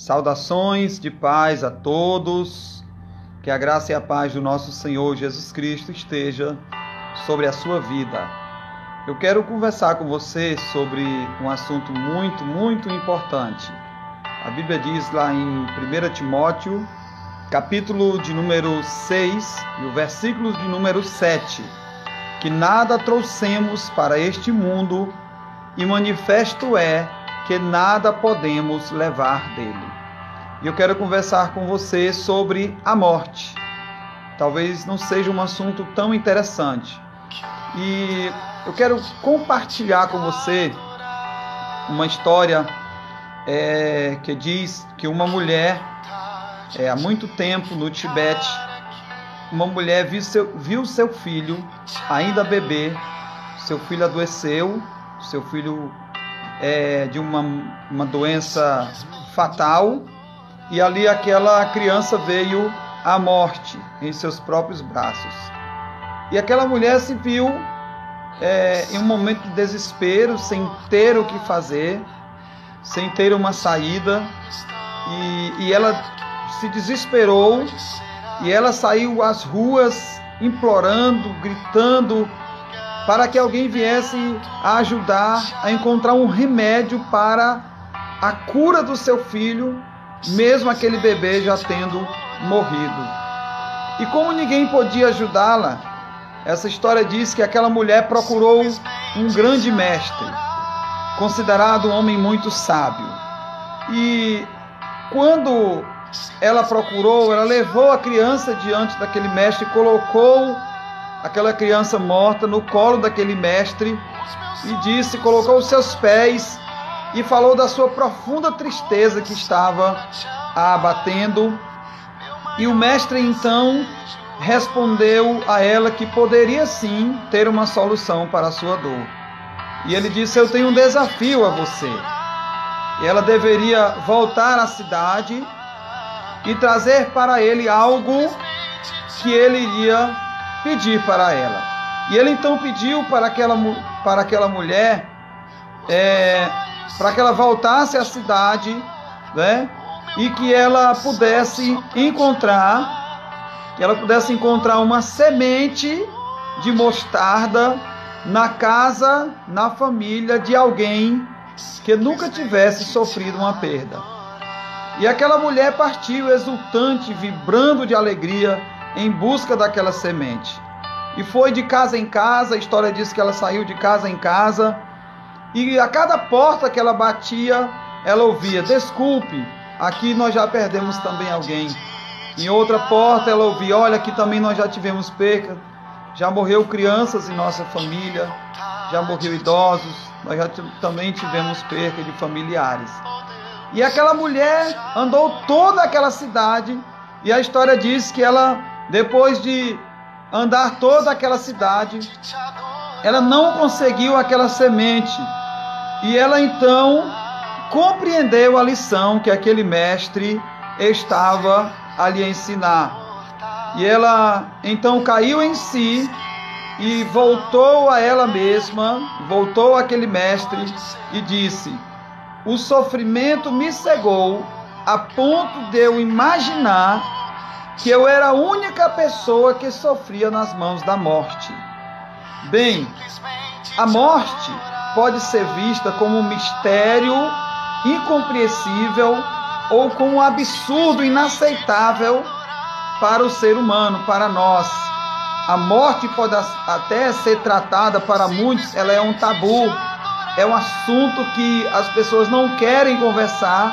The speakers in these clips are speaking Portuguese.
Saudações de paz a todos, que a graça e a paz do nosso Senhor Jesus Cristo esteja sobre a sua vida. Eu quero conversar com você sobre um assunto muito importante. A Bíblia diz lá em 1 Timóteo, capítulo de número 6 e o versículo de número 7, que nada trouxemos para este mundo e manifesto é que nada podemos levar dele. E eu quero conversar com você sobre a morte. Talvez não seja um assunto tão interessante. E eu quero compartilhar com você uma história que diz que uma mulher, há muito tempo no Tibete, uma mulher viu seu filho ainda bebê, seu filho adoeceu, seu filho de uma doença fatal, e ali aquela criança veio à morte em seus próprios braços. E aquela mulher se viu em um momento de desespero, sem ter o que fazer, sem ter uma saída, e ela se desesperou, e ela saiu às ruas implorando, gritando, para que alguém viesse a ajudar a encontrar um remédio para a cura do seu filho, mesmo aquele bebê já tendo morrido. E como ninguém podia ajudá-la, essa história diz que aquela mulher procurou um grande mestre, considerado um homem muito sábio. E quando ela procurou, ela levou a criança diante daquele mestre e colocou aquela criança morta no colo daquele mestre e colocou os seus pés e falou da sua profunda tristeza que estava a abatendo. E o mestre então respondeu a ela que poderia sim ter uma solução para a sua dor. E ele disse: eu tenho um desafio a você. E ela deveria voltar à cidade e trazer para ele algo que ele iria pedir para ela. E ele então pediu para aquela mulher para que ela voltasse à cidade, né? E que ela pudesse encontrar uma semente de mostarda na casa, na família de alguém que nunca tivesse sofrido uma perda. E aquela mulher partiu exultante, vibrando de alegria, em busca daquela semente. E foi de casa em casa. A história diz que ela saiu de casa em casa, e a cada porta que ela batia, ela ouvia: desculpe, aqui nós já perdemos também alguém. Em outra porta ela ouvia: olha, aqui também nós já tivemos perca, já morreu crianças em nossa família, já morreu idosos, nós já também tivemos perca de familiares. E aquela mulher andou toda aquela cidade, e a história diz que ela, depois de andar toda aquela cidade, ela não conseguiu aquela semente. E ela então compreendeu a lição que aquele mestre estava ali a ensinar. E ela então caiu em si e voltou a ela mesma, voltou àquele mestre e disse: o sofrimento me cegou a ponto de eu imaginar que eu era a única pessoa que sofria nas mãos da morte. Bem, a morte pode ser vista como um mistério incompreensível ou como um absurdo inaceitável para o ser humano, para nós. A morte pode até ser tratada para muitos, ela é um tabu, é um assunto que as pessoas não querem conversar,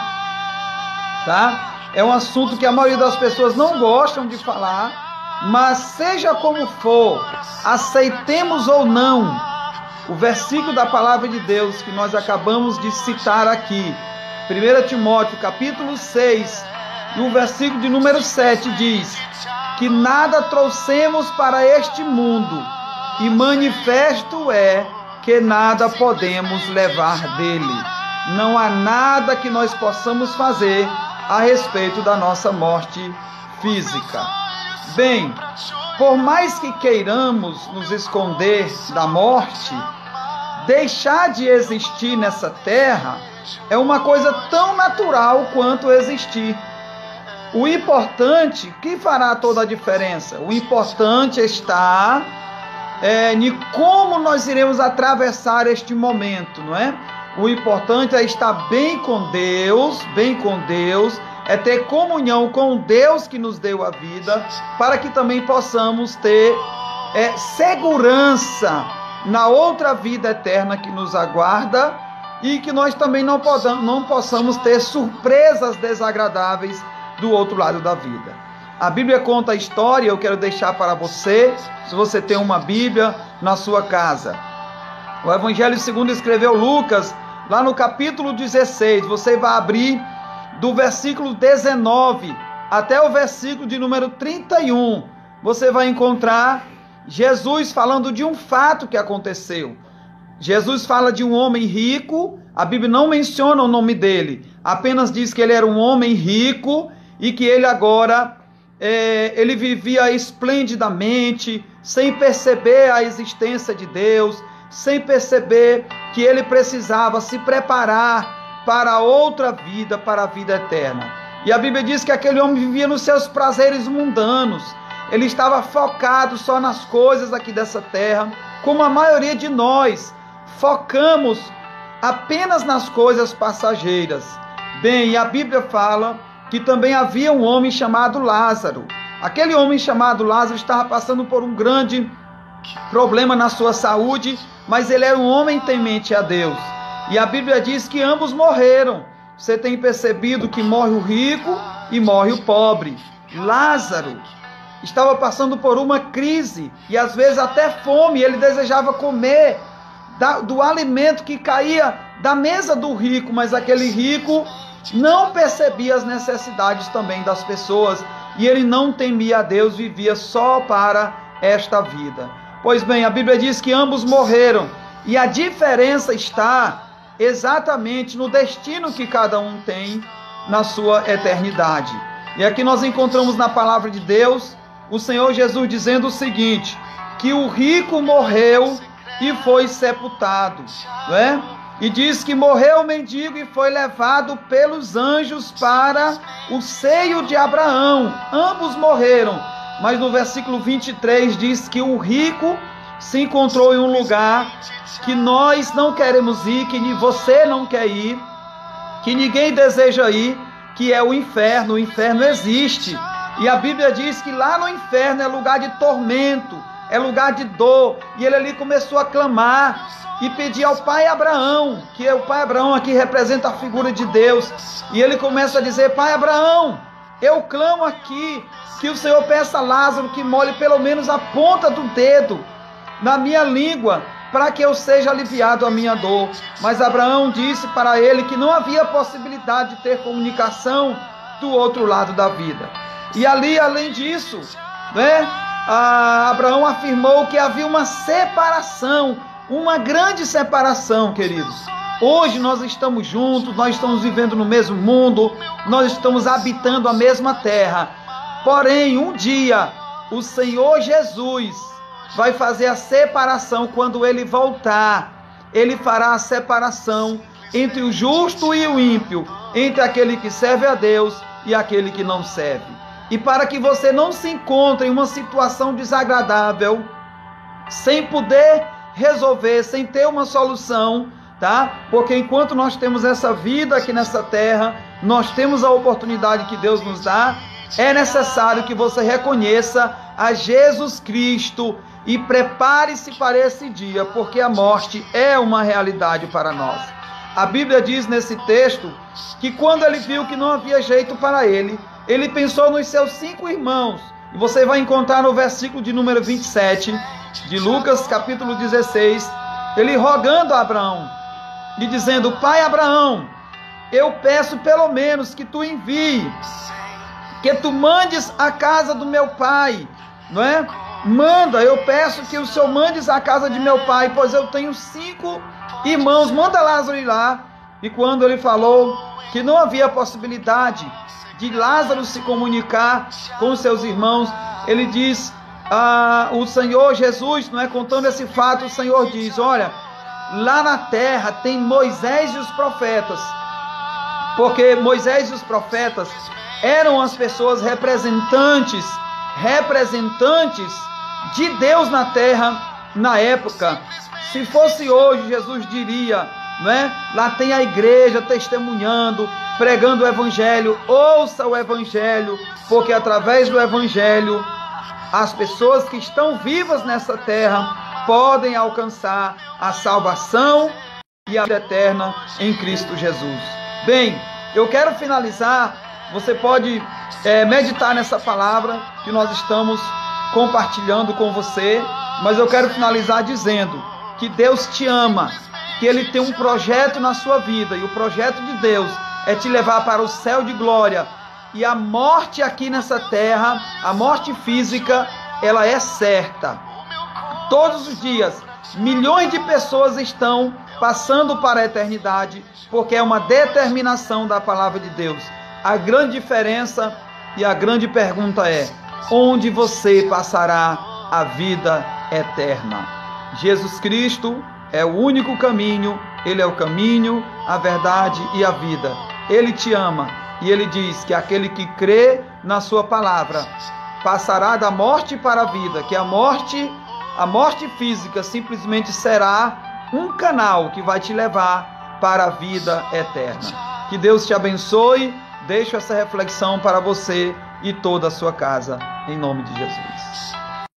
tá? É um assunto que a maioria das pessoas não gostam de falar, mas seja como for, aceitemos ou não, o versículo da palavra de Deus que nós acabamos de citar aqui, 1 Timóteo capítulo 6, e o versículo de número 7 diz que nada trouxemos para este mundo, e manifesto é que nada podemos levar dele. Não há nada que nós possamos fazer a respeito da nossa morte física. Bem, por mais que queiramos nos esconder da morte, deixar de existir nessa terra é uma coisa tão natural quanto existir. O importante, que fará toda a diferença? O importante está em como nós iremos atravessar este momento, não é? O importante é estar bem com Deus, é ter comunhão com Deus que nos deu a vida, para que também possamos ter segurança na outra vida eterna que nos aguarda e que nós também não possamos ter surpresas desagradáveis do outro lado da vida. A Bíblia conta a história, eu quero deixar para você, se você tem uma Bíblia na sua casa. O Evangelho segundo escreveu Lucas, lá no capítulo 16, você vai abrir do versículo 19 até o versículo de número 31. Você vai encontrar Jesus falando de um fato que aconteceu. Jesus fala de um homem rico, a Bíblia não menciona o nome dele, apenas diz que ele era um homem rico e que ele agora, ele vivia esplendidamente, sem perceber a existência de Deus, sem perceber que ele precisava se preparar para outra vida, para a vida eterna. E a Bíblia diz que aquele homem vivia nos seus prazeres mundanos, ele estava focado só nas coisas aqui dessa terra, como a maioria de nós focamos apenas nas coisas passageiras. Bem, e a Bíblia fala que também havia um homem chamado Lázaro. Aquele homem chamado Lázaro estava passando por um grande problema na sua saúde, mas ele era um homem temente a Deus. E a Bíblia diz que ambos morreram. Você tem percebido que morre o rico e morre o pobre. Lázaro estava passando por uma crise e às vezes até fome. Ele desejava comer do alimento que caía da mesa do rico, mas aquele rico não percebia as necessidades também das pessoas e ele não temia a Deus, vivia só para esta vida. Pois bem, a Bíblia diz que ambos morreram e a diferença está exatamente no destino que cada um tem na sua eternidade. E aqui nós encontramos na palavra de Deus o Senhor Jesus dizendo o seguinte, que o rico morreu e foi sepultado, não é? E diz que morreu o mendigo e foi levado pelos anjos para o seio de Abraão. Ambos morreram, mas no versículo 23 diz que o rico se encontrou em um lugar que nós não queremos ir, que você não quer ir, que ninguém deseja ir, que é o inferno. O inferno existe. E a Bíblia diz que lá no inferno é lugar de tormento, é lugar de dor. E ele ali começou a clamar e pedir ao pai Abraão, que é o pai Abraão aqui representa a figura de Deus. E ele começa a dizer, pai Abraão, eu clamo aqui que o Senhor peça a Lázaro que molhe pelo menos a ponta do dedo na minha língua, para que eu seja aliviado a minha dor. Mas Abraão disse para ele que não havia possibilidade de ter comunicação do outro lado da vida. E ali, além disso, né, Abraão afirmou que havia uma separação, uma grande separação, queridos. Hoje nós estamos juntos, nós estamos vivendo no mesmo mundo, nós estamos habitando a mesma terra. Porém, um dia, o Senhor Jesus vai fazer a separação. Quando ele voltar, ele fará a separação entre o justo e o ímpio, entre aquele que serve a Deus e aquele que não serve. E para que você não se encontre em uma situação desagradável, sem poder resolver, sem ter uma solução, tá? Porque enquanto nós temos essa vida aqui nessa terra, nós temos a oportunidade que Deus nos dá, é necessário que você reconheça a Jesus Cristo e prepare-se para esse dia, porque a morte é uma realidade para nós. A Bíblia diz nesse texto que quando ele viu que não havia jeito para ele, ele pensou nos seus 5 irmãos. E você vai encontrar no versículo de número 27 de Lucas capítulo 16, ele rogando a Abraão e dizendo, pai Abraão, eu peço pelo menos que tu envie, que tu mandes a casa do meu pai, não é? Manda, eu peço que o Senhor mandes a casa de meu pai, pois eu tenho 5 irmãos, manda Lázaro ir lá. E quando ele falou que não havia possibilidade de Lázaro se comunicar com os seus irmãos, ele diz, o Senhor Jesus, não é, contando esse fato, o Senhor diz, olha, lá na terra tem Moisés e os profetas, porque Moisés e os profetas eram as pessoas representantes de Deus na terra na época. Se fosse hoje, Jesus diria, né? Lá tem a igreja testemunhando, pregando o evangelho. Ouça o evangelho, porque através do evangelho as pessoas que estão vivas nessa terra podem alcançar a salvação e a vida eterna em Cristo Jesus. Bem, eu quero finalizar. Você pode meditar nessa palavra que nós estamos compartilhando com você, mas eu quero finalizar dizendo que Deus te ama, que Ele tem um projeto na sua vida, e o projeto de Deus é te levar para o céu de glória. E a morte aqui nessa terra, a morte física, ela é certa. Todos os dias, milhões de pessoas estão passando para a eternidade, porque é uma determinação da palavra de Deus. A grande diferença e a grande pergunta é: onde você passará a vida eterna? Jesus Cristo é o único caminho, Ele é o caminho, a verdade e a vida. Ele te ama e Ele diz que aquele que crê na sua palavra passará da morte para a vida, que a morte física simplesmente será um canal que vai te levar para a vida eterna. Que Deus te abençoe. Deixo essa reflexão para você e toda a sua casa, em nome de Jesus.